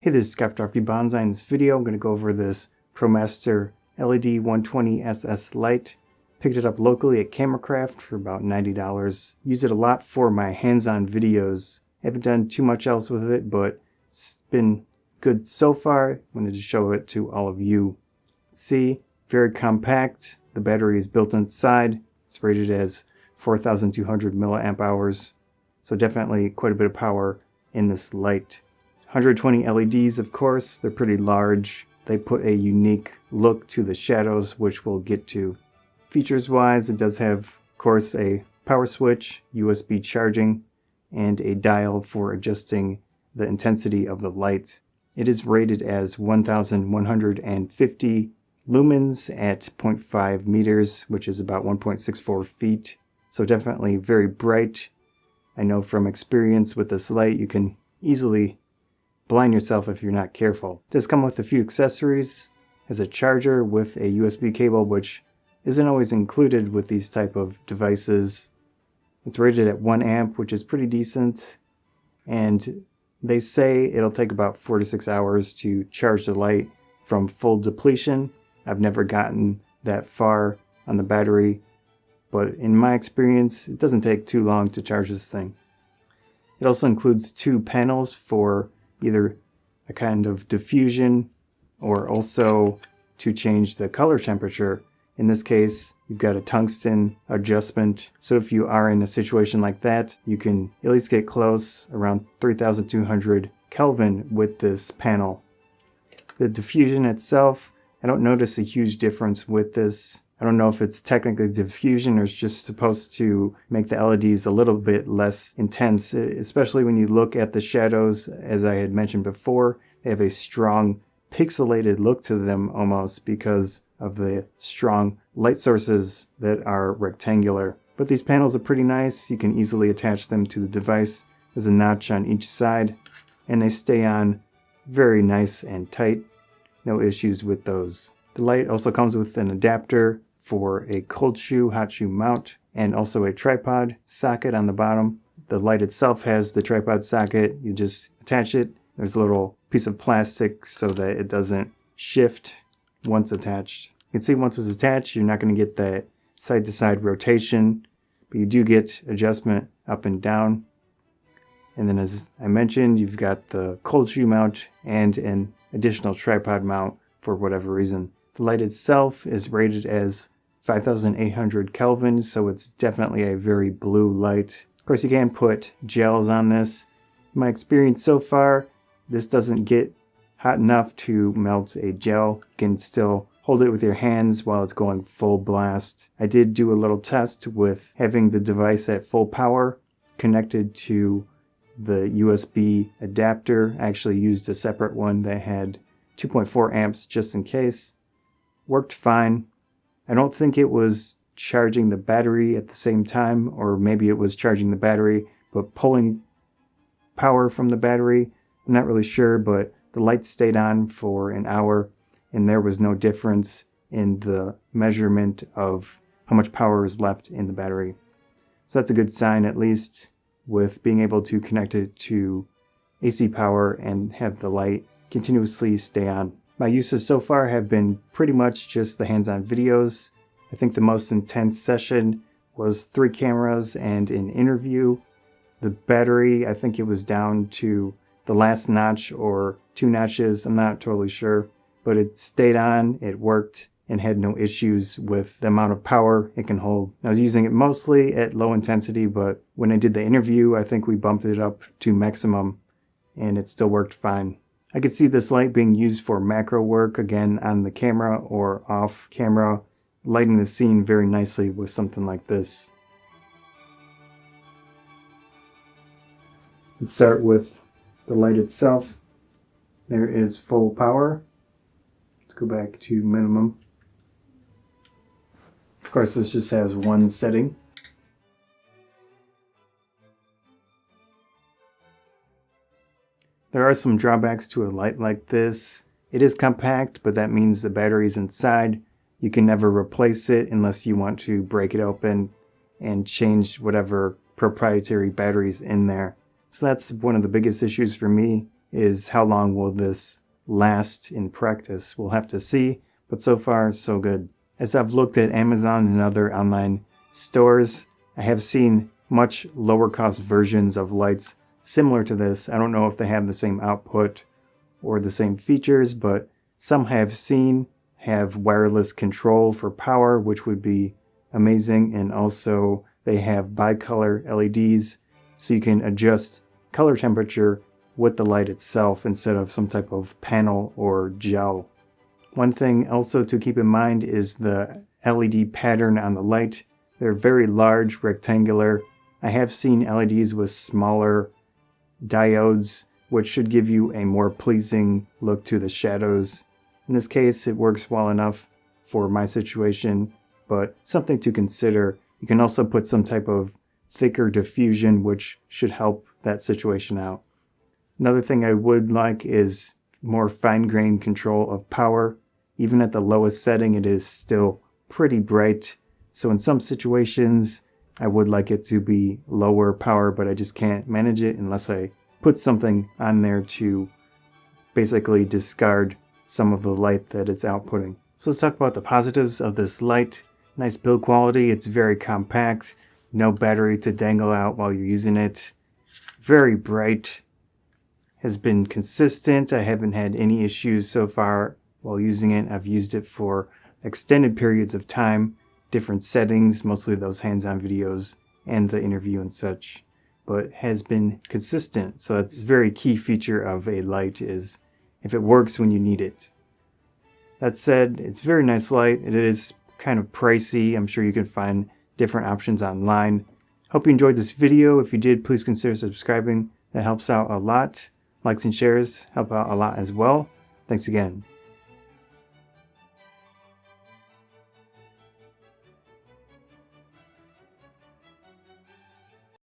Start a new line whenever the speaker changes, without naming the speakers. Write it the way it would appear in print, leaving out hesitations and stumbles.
Hey, this is Scott Bonsai. In this video, I'm going to go over this Promaster LED120SS light. Picked it up locally at Cameracraft for about $90. Use it a lot for my hands-on videos. Haven't done too much else with it, but it's been good so far. Wanted to show it to all of you. See, very compact. The battery is built inside. It's rated as 4,200 milliamp hours. So definitely quite a bit of power in this light. 120 LEDs, of course, they're pretty large. They put a unique look to the shadows, which we'll get to. Features-wise, it does have, of course, a power switch, USB charging, and a dial for adjusting the intensity of the light. It is rated as 1,150 lumens at 0.5 meters, which is about 1.64 feet. So definitely very bright. I know from experience with this light, you can easily blind yourself if you're not careful. It does come with a few accessories. It has a charger with a USB cable, which isn't always included with these type of devices. It's rated at 1 amp, which is pretty decent. And they say it'll take about 4 to 6 hours to charge the light from full depletion. I've never gotten that far on the battery, but in my experience, it doesn't take too long to charge this thing. It also includes 2 panels for either a kind of diffusion or also to change the color temperature. In this case, you've got a tungsten adjustment. So if you are in a situation like that, you can at least get close around 3,200 Kelvin with this panel. The diffusion itself, I don't notice a huge difference with this. I don't know if it's technically diffusion or it's just supposed to make the LEDs a little bit less intense, especially when you look at the shadows. As I had mentioned before, they have a strong pixelated look to them almost because of the strong light sources that are rectangular. But these panels are pretty nice. You can easily attach them to the device. There's a notch on each side and they stay on very nice and tight. No issues with those. The light also comes with an adapter for a cold shoe, hot shoe mount, and also a tripod socket on the bottom. The light itself has the tripod socket. You just attach it. There's a little piece of plastic so that it doesn't shift once attached. You can see once it's attached, you're not going to get that side-to-side rotation, but you do get adjustment up and down. And then as I mentioned, you've got the cold shoe mount and an additional tripod mount for whatever reason. The light itself is rated as 5,800 Kelvin, so it's definitely a very blue light. Of course, you can put gels on this. In my experience so far, this doesn't get hot enough to melt a gel. You can still hold it with your hands while it's going full blast. I did do a little test with having the device at full power connected to the USB adapter. I actually used a separate one that had 2.4 amps just in case. Worked fine. I don't think it was charging the battery at the same time, or maybe it was charging the battery but pulling power from the battery. I'm not really sure, but the light stayed on for an hour and there was no difference in the measurement of how much power is left in the battery. So that's a good sign, at least with being able to connect it to AC power and have the light continuously stay on. My uses so far have been pretty much just the hands-on videos. I think the most intense session was 3 cameras and an interview. The battery, I think it was down to the last notch or 2 notches, I'm not totally sure. But it stayed on, it worked, and had no issues with the amount of power it can hold. I was using it mostly at low intensity, but when I did the interview, I think we bumped it up to maximum, and it still worked fine. I could see this light being used for macro work, again on the camera or off camera, lighting the scene very nicely with something like this. Let's start with the light itself. There is full power. Let's go back to minimum. Of course, this just has one setting. There are some drawbacks to a light like this. It is compact, but that means the battery's inside. You can never replace it unless you want to break it open and change whatever proprietary batteries in there. So that's one of the biggest issues for me. is how long will this last in practice. We'll have to see, but so far so good. As I've looked at Amazon and other online stores, I have seen much lower cost versions of lights similar to this. I don't know if they have the same output or the same features, but some I have seen have wireless control for power, which would be amazing, and also they have bicolor LEDs, so you can adjust color temperature with the light itself instead of some type of panel or gel. One thing also to keep in mind is the LED pattern on the light. They're very large, rectangular. I have seen LEDs with smaller diodes, which should give you a more pleasing look to the shadows. In this case, it works well enough for my situation, but something to consider. You can also put some type of thicker diffusion, which should help that situation out. Another thing I would like is more fine-grained control of power. Even at the lowest setting, it is still pretty bright. So in some situations, I would like it to be lower power, but I just can't manage it unless I put something on there to basically discard some of the light that it's outputting. So let's talk about the positives of this light. Nice build quality. It's very compact. No battery to dangle out while you're using it. Very bright. Has been consistent. I haven't had any issues so far while using it. I've used it for extended periods of time, different settings, mostly those hands-on videos and the interview and such, but has been consistent. So that's a very key feature of a light, is if it works when you need it. That said, it's a very nice light. It is kind of pricey. I'm sure you can find different options online. Hope you enjoyed this video. If you did, please consider subscribing. That helps out a lot. Likes and shares help out a lot as well. Thanks again.